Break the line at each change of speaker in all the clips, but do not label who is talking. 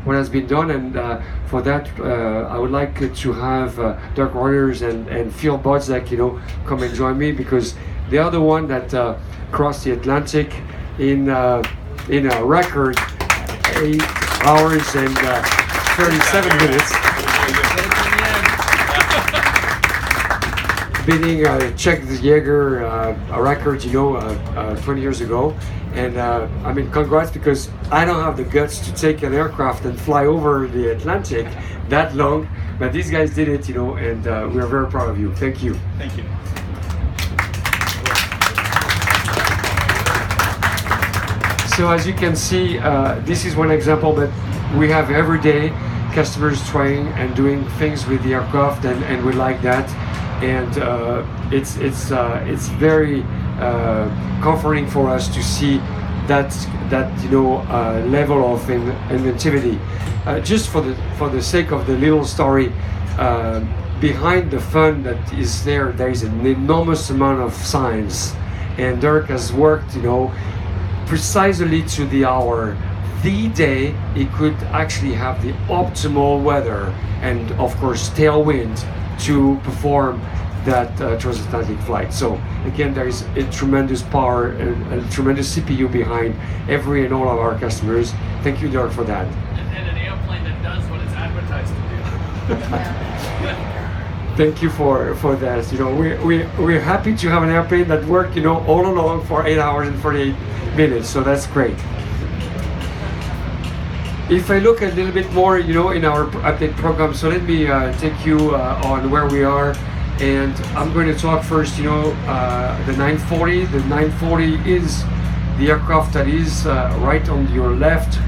what has been done, and for that I would like to have Dirk Reuters and Phil Bodzek, come and join me, because they are the one that crossed the Atlantic in a record 8 hours and 37 minutes. Beating Czech Jaeger a record, 20 years ago. And congrats, because I don't have the guts to take an aircraft and fly over the Atlantic that long, but these guys did it, and we are very proud of you. Thank you.
Thank you.
So as you can see, this is one example, but we have every day customers trying and doing things with the aircraft, and we like that. And it's very comforting for us to see that level of inventivity. Just for the sake of the little story, behind the fun that is there is an enormous amount of science, and Dirk has worked precisely to the hour, the day he could actually have the optimal weather and of course tailwind to perform that transatlantic flight. So again, there is a tremendous power and a tremendous CPU behind every and all of our customers. Thank you, Dirk, for that.
And an airplane that does what it's advertised to do.
Thank you for that. We're happy to have an airplane that worked all along for 8 hours and 48 minutes. So that's great. If I look a little bit more, in our update program, so let me take you on where we are, and I'm going to talk first. The 940. The 940 is the aircraft that is right on your left.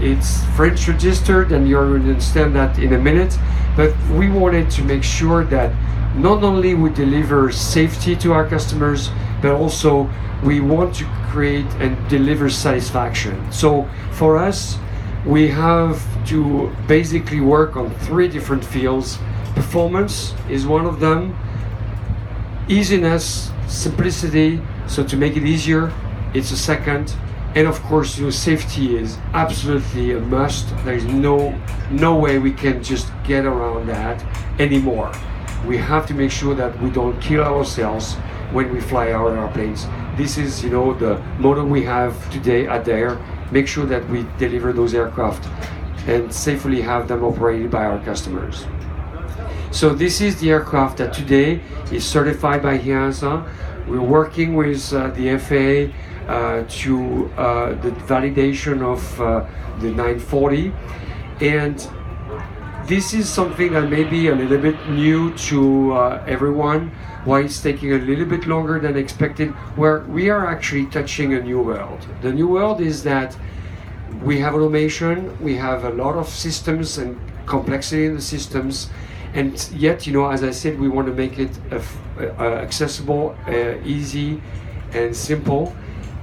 It's French registered, and you're going to understand that in a minute. But we wanted to make sure that not only we deliver safety to our customers, but also we want to create and deliver satisfaction. So for us, we have to basically work on 3 different fields. Performance is one of them. Easiness, simplicity, so to make it easier, it's a second. And of course, safety is absolutely a must. There's no way we can just get around that anymore. We have to make sure that we don't kill ourselves when we fly our airplanes. This is, the motto we have today at Daher. Make sure that we deliver those aircraft and safely have them operated by our customers. So this is the aircraft that today is certified by EASA. We're working with the FAA to the validation of the 940, and this is something that may be a little bit new to everyone. Why it's taking a little bit longer than expected, where we are actually touching a new world. The new world is that we have automation, we have a lot of systems and complexity in the systems, and yet, as I said, we want to make it accessible, easy, and simple.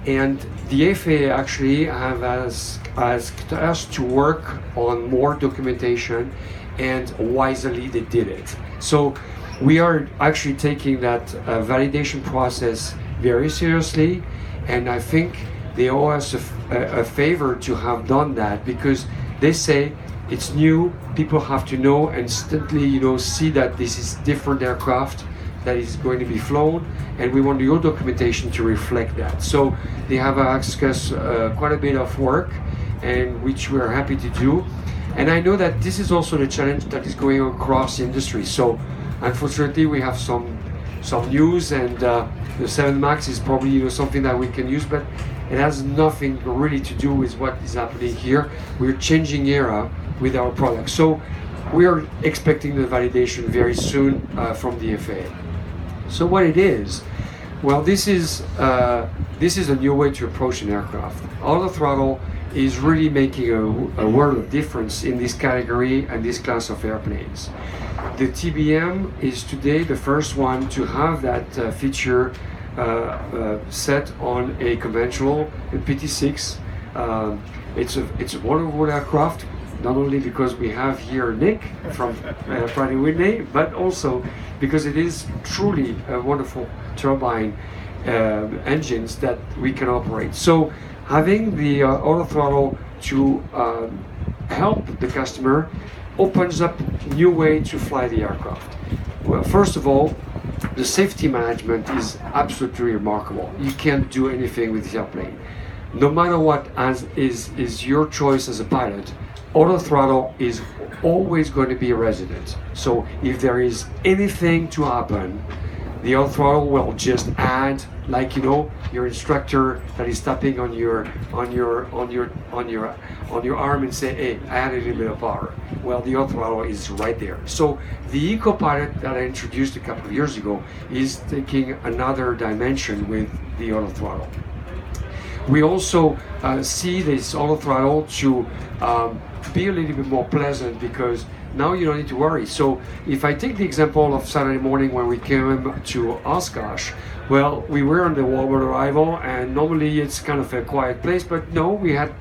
And the FAA actually have asked us to work on more documentation, and wisely they did it. So we are actually taking that validation process very seriously, and I think they owe us a favor to have done that, because they say it's new, people have to know and instantly see that this is different aircraft that is going to be flown, and we want your documentation to reflect that. So they have asked us quite a bit of work, and which we are happy to do. And I know that this is also the challenge that is going across the industry. So unfortunately, we have some news, and the 7 Max is probably something that we can use, but it has nothing really to do with what is happening here. We're changing era with our product. So we are expecting the validation very soon from the FAA. So what it is, well, this is a new way to approach an aircraft. Auto throttle is really making a world of difference in this category and this class of airplanes. The TBM is today the first one to have that feature set on a conventional PT6. It's a wonderful aircraft, not only because we have here Nick from Pratt & Whitney, but also because it is truly a wonderful turbine engines that we can operate. So having the auto throttle to help the customer opens up new way to fly the aircraft. Well, first of all, the safety management is absolutely remarkable. You can't do anything with this airplane. No matter what is your choice as a pilot, auto throttle is always going to be a resident. So if there is anything to happen, the auto throttle will just add, like your instructor that is tapping on your arm and say, "Hey, add a little bit of power." Well, the auto throttle is right there. So the EcoPilot that I introduced a couple of years ago is taking another dimension with the auto throttle. We also see this auto throttle to be a little bit more pleasant because now you don't need to worry. So if I take the example of Saturday morning when we came to Oshkosh, well, we were on the warbird arrival and normally it's kind of a quiet place, but no, we had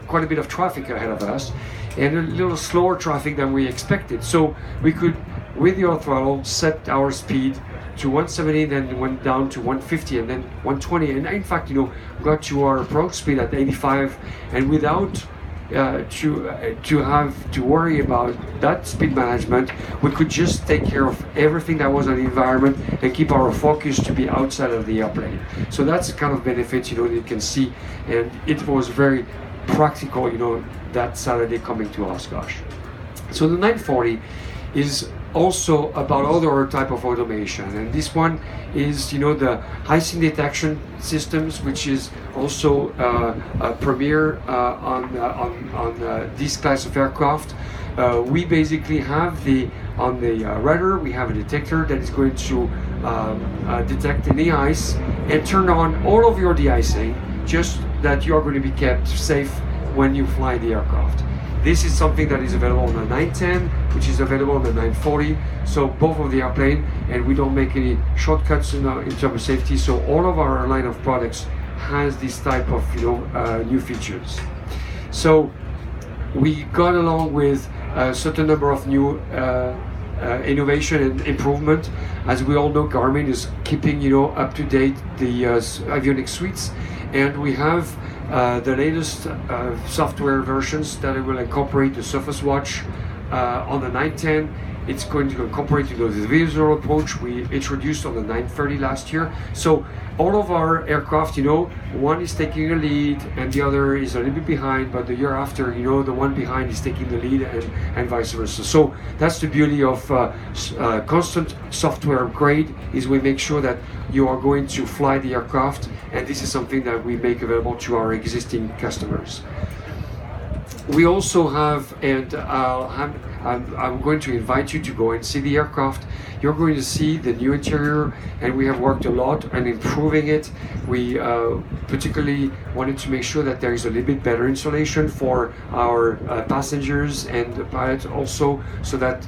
quite a bit of traffic ahead of us and a little slower traffic than we expected. So we could, with the auto throttle, set our speed to 170, then went down to 150 and then 120, and in fact, got to our approach speed at 85, and without to have to worry about that speed management, we could just take care of everything that was on the environment and keep our focus to be outside of the airplane. So that's the kind of benefit that you can see, and it was very practical, that Saturday coming to Oshkosh. So the 940 is also about other type of automation, and this one is the high scene detection systems, which is also a premier on this class of aircraft. We basically have on the rudder we have a detector that is going to detect any ice and turn on all of your de-icing, just that you are going to be kept safe when you fly the aircraft. This is something that is available on the 910, which is available on the 940. So both of the airplane, and we don't make any shortcuts in terms of safety. So all of our line of products has this type of new features. So we got along with a certain number of new innovation and improvement. As we all know, Garmin is keeping up to date the avionics suites, and we have the latest software versions that will incorporate the Surface Watch on the 910. It's going to incorporate the visual approach we introduced on the 930 last year. So all of our aircraft, one is taking a lead and the other is a little bit behind, but the year after, the one behind is taking the lead and vice versa. So that's the beauty of constant software upgrade, is we make sure that you are going to fly the aircraft, and this is something that we make available to our existing customers. We also have, and I'm going to invite you to go and see the aircraft. You're going to see the new interior, and we have worked a lot on improving it. We particularly wanted to make sure that there is a little bit better insulation for our passengers and the pilots also, so that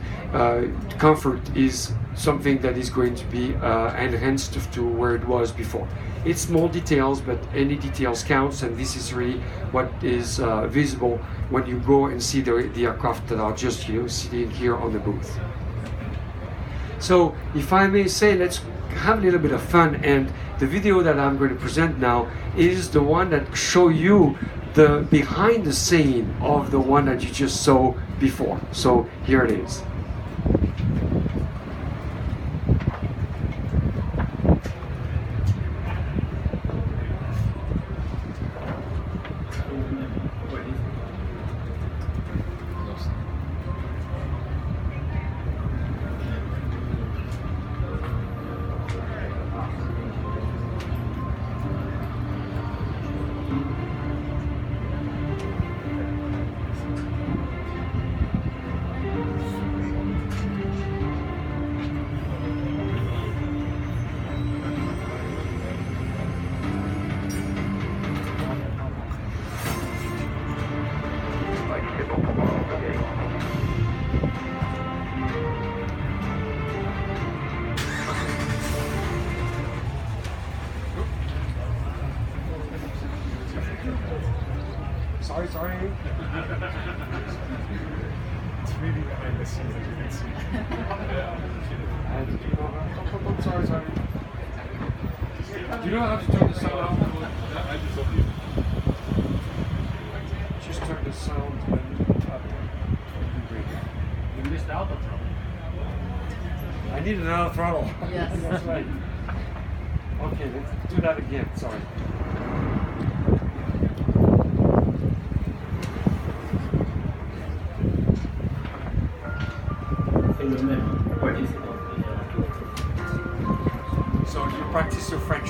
comfort is something that is going to be enhanced to where it was before. It's small details, but any details counts, and this is really what is visible when you go and see the aircraft that are just sitting here on the booth. So if I may say, let's have a little bit of fun, and the video that I'm going to present now is the one that show you the behind the scene of the one that you just saw before. So here it is. Sorry.
It's really behind the scenes, as you can see.
Sorry. Do you know how to turn the sound off?
I just hope you.
Just turn the sound and up.
just out the throttle.
I need another throttle.
Yes.
That's right. Okay, let's do that again. Sorry. So you practice your French.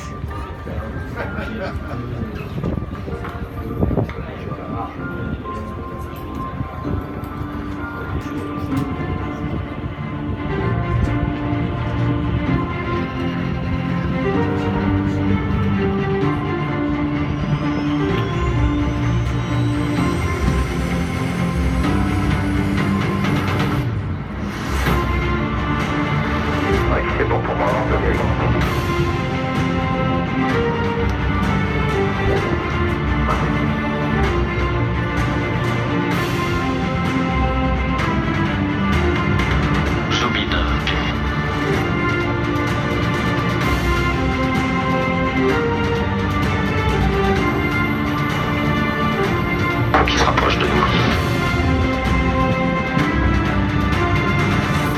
C'est bon pour moi, qui se rapproche de nous.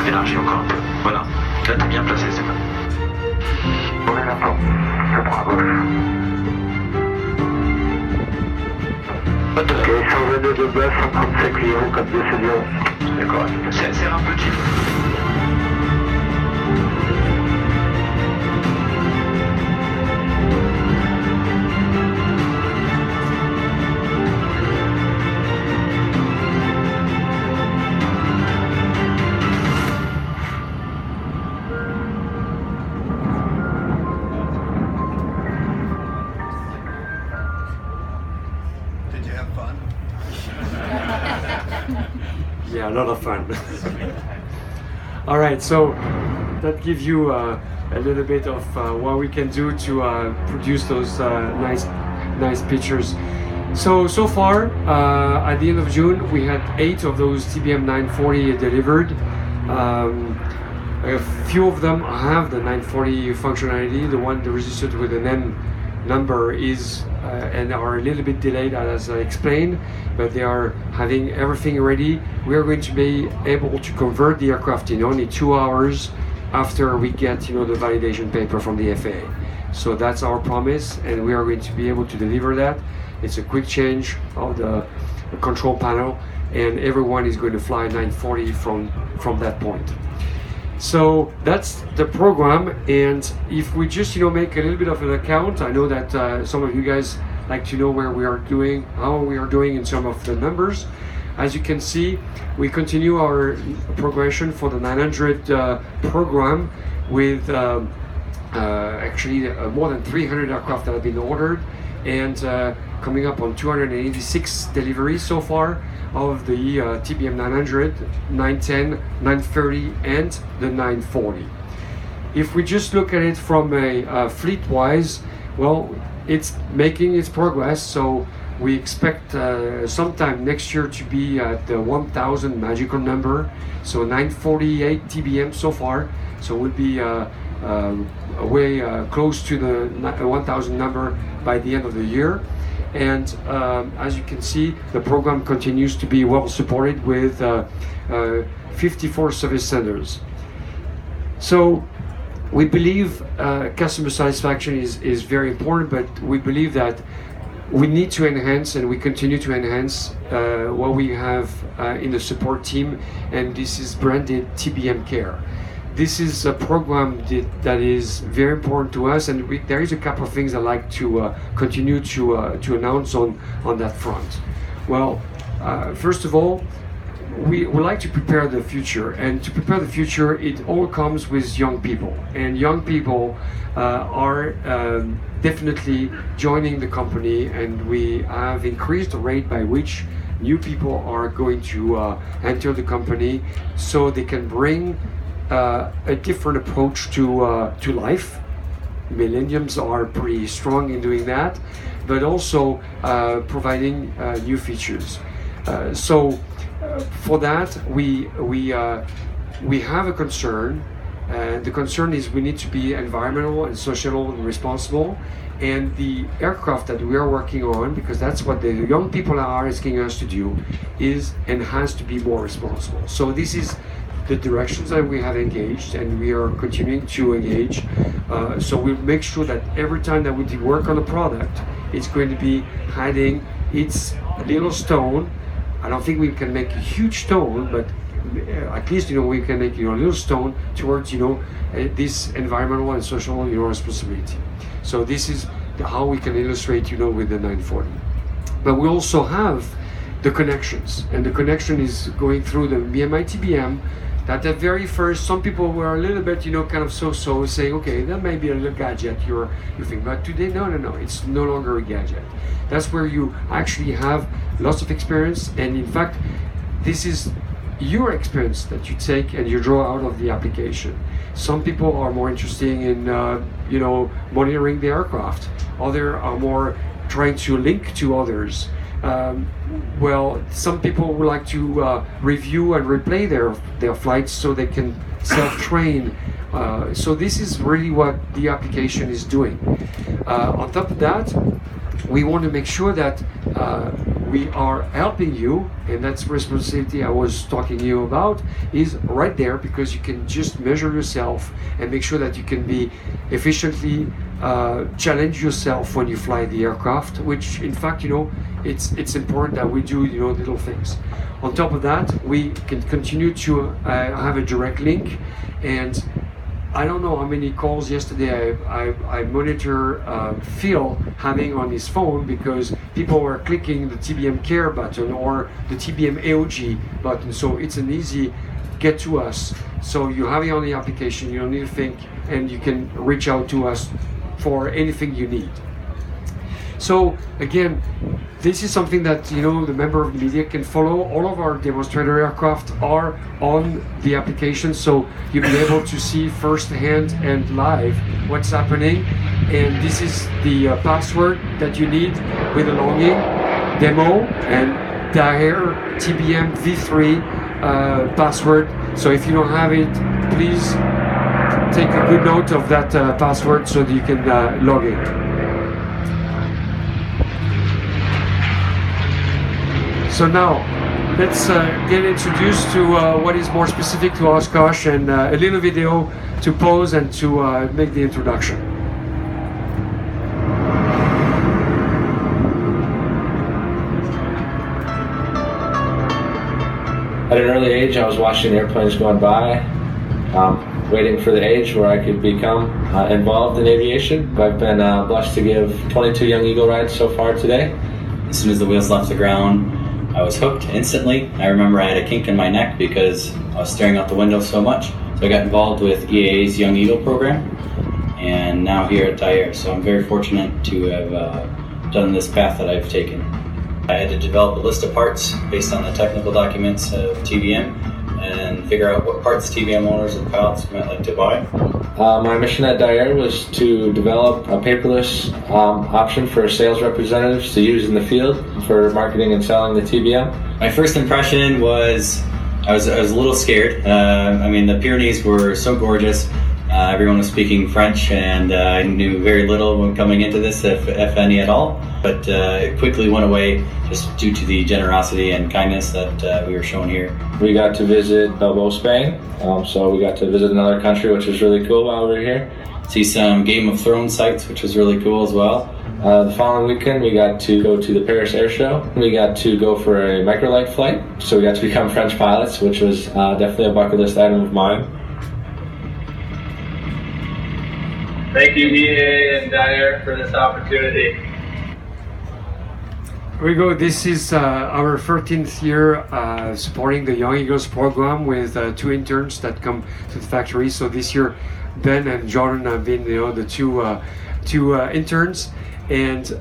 Élargis encore un peu. Voilà. Là, t'es bien placé, c'est bon. On est là-bas. Je prends à gauche. Ok, 122 de base, 135 Lyon, 42 c'est Lyon. C'est correct. C'est un petit.
Did you have fun?
Yeah, a lot of fun. All right, so that gives you a little bit of what we can do to produce those nice pictures. So far, at the end of June, we had 8 of those TBM 940 delivered. A few of them have the 940 functionality. The one registered with an N number is and are a little bit delayed, as I explained, but they are having everything ready. We are going to be able to convert the aircraft in only 2 hours after we get the validation paper from the FAA. So that's our promise, and we are going to be able to deliver that. It's a quick change of the control panel, and everyone is going to fly 940 from that point. So that's the program, and if we just make a little bit of an account, I know that some of you guys like to know where we are doing, how we are doing in some of the numbers. As you can see, we continue our progression for the 900 program with actually more than 300 aircraft that have been ordered, and coming up on 286 deliveries so far of the TBM 900, 910, 930 and the 940. If we just look at it from a fleet-wise, well, it's making its progress, so we expect sometime next year to be at the 1000 magical number, so 948 TBM so far, so we'll be way close to the 1000 number by the end of the year. And as you can see, the program continues to be well supported with 54 service centers. So we believe customer satisfaction is very important, but we believe that we need to enhance, and we continue to enhance what we have in the support team, and this is branded TBM Care. This is a program that is very important to us, and there is a couple of things I'd like to continue to announce on that front. Well, first of all, we would like to prepare the future, and to prepare the future, it all comes with young people, and young people are definitely joining the company, and we have increased the rate by which new people are going to enter the company, so they can bring a different approach to life. Millenniums are pretty strong in doing that, but also providing new features. So for that, we have a concern. The concern is we need to be environmental and social and responsible. And the aircraft that we are working on, because that's what the young people are asking us to do, is and has to be more responsible. So this is the directions that we have engaged, and we are continuing to engage. So we make sure that every time that we do work on a product, it's going to be adding its little stone. I don't think we can make a huge stone, but at least we can make a little stone towards this environmental and social responsibility. So this is how we can illustrate with the 940. But we also have the connections, and the connection is going through the BMI TBM. That at very first, some people were a little bit, kind of so saying, okay, that may be a little gadget you think, but today, no, it's no longer a gadget. That's where you actually have lots of experience, and in fact, this is your experience that you take and you draw out of the application. Some people are more interested in, monitoring the aircraft. Others are more trying to link to others. Some people would like to review and replay their flights so they can self-train. So this is really what the application is doing. On top of that, we want to make sure that we are helping you, and that's responsibility I was talking to you about, is right there, because you can just measure yourself and make sure that you can be efficiently challenge yourself when you fly the aircraft, which in fact, it's important that we do, little things. On top of that, we can continue to have a direct link, and I don't know how many calls yesterday I monitor Phil having on his phone, because people were clicking the TBM Care button or the TBM AOG button. So it's an easy get to us. So you have it on the application, you don't need to think, and you can reach out to us for anything you need. So again, this is something that the member of the media can follow. All of our demonstrator aircraft are on the application, so you'll be able to see firsthand and live what's happening. And this is the password that you need with the login demo and Daher TBM V3 password. So if you don't have it, please take a good note of that password so that you can log in. So now, let's get introduced to what is more specific to Oshkosh, and a little video to pause and to make the introduction.
At an early age, I was watching airplanes going by, waiting for the age where I could become involved in aviation. I've been blessed to give 22 Young Eagle rides so far today.
As soon as the wheels left the ground, I was hooked instantly. I remember I had a kink in my neck because I was staring out the window so much. So I got involved with EAA's Young Eagle program, and now here at Daher. So I'm very fortunate to have done this path that I've taken. I had to develop a list of parts based on the technical documents of TBM and figure out what parts TBM owners and pilots might like to buy.
My mission at Daher was to develop a paperless option for sales representatives to use in the field for marketing and selling the TBM.
My first impression was I was a little scared. The Pyrenees were so gorgeous. Everyone was speaking French, and I knew very little when coming into this, if any at all. But it quickly went away just due to the generosity and kindness that we were shown here.
We got to visit Bilbao, Spain, so we got to visit another country, which was really cool while we were here.
See some Game of Thrones sites, which was really cool as well.
The following weekend, we got to go to the Paris Air Show. We got to go for a microlight flight, so we got to become French pilots, which was definitely a bucket list item of mine.
Thank you, EAA and Daher, for this opportunity.
Here we go. This is our 13th year supporting the Young Eagles program with 2 interns that come to the factory. So this year, Ben and Jordan have been, the two interns, and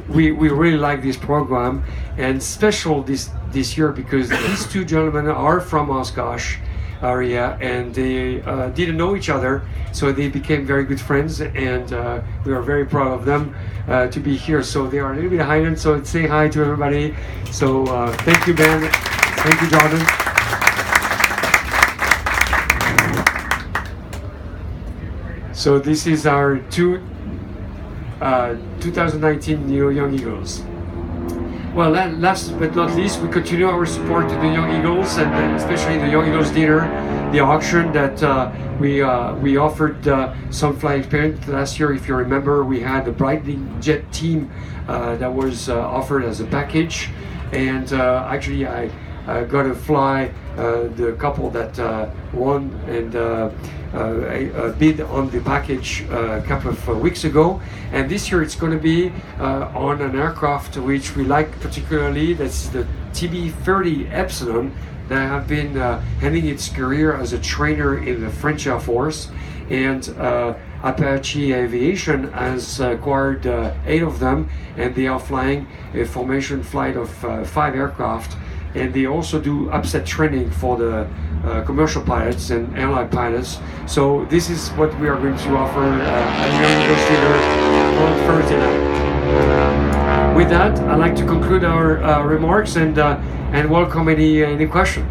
we really like this program, and special this year because these 2 gentlemen are from Oshkosh area, and they didn't know each other, so they became very good friends, and we are very proud of them to be here. So they are a little bit hidden, so say hi to everybody. So thank you, Ben. Thank you, Jordan. So this is our 2019 Young Eagles. Well, last but not least, we continue our support to the Young Eagles, and especially the Young Eagles dinner, the auction that we offered some flying experience last year. If you remember, we had the Brightling Jet team that was offered as a package, and actually I got to fly the couple that won and bid on the package a couple of weeks ago. And this year it's going to be on an aircraft which we like particularly. That's the TB30 Epsilon that have been ending its career as a trainer in the French Air Force. And Apache Aviation has acquired 8 of them, and they are flying a formation flight of 5 aircraft. And they also do upset training for the commercial pilots and airline pilots. So this is what we are going to offer at Young Eagles Dinner on Thursday night. With that, I'd like to conclude our remarks and welcome any question.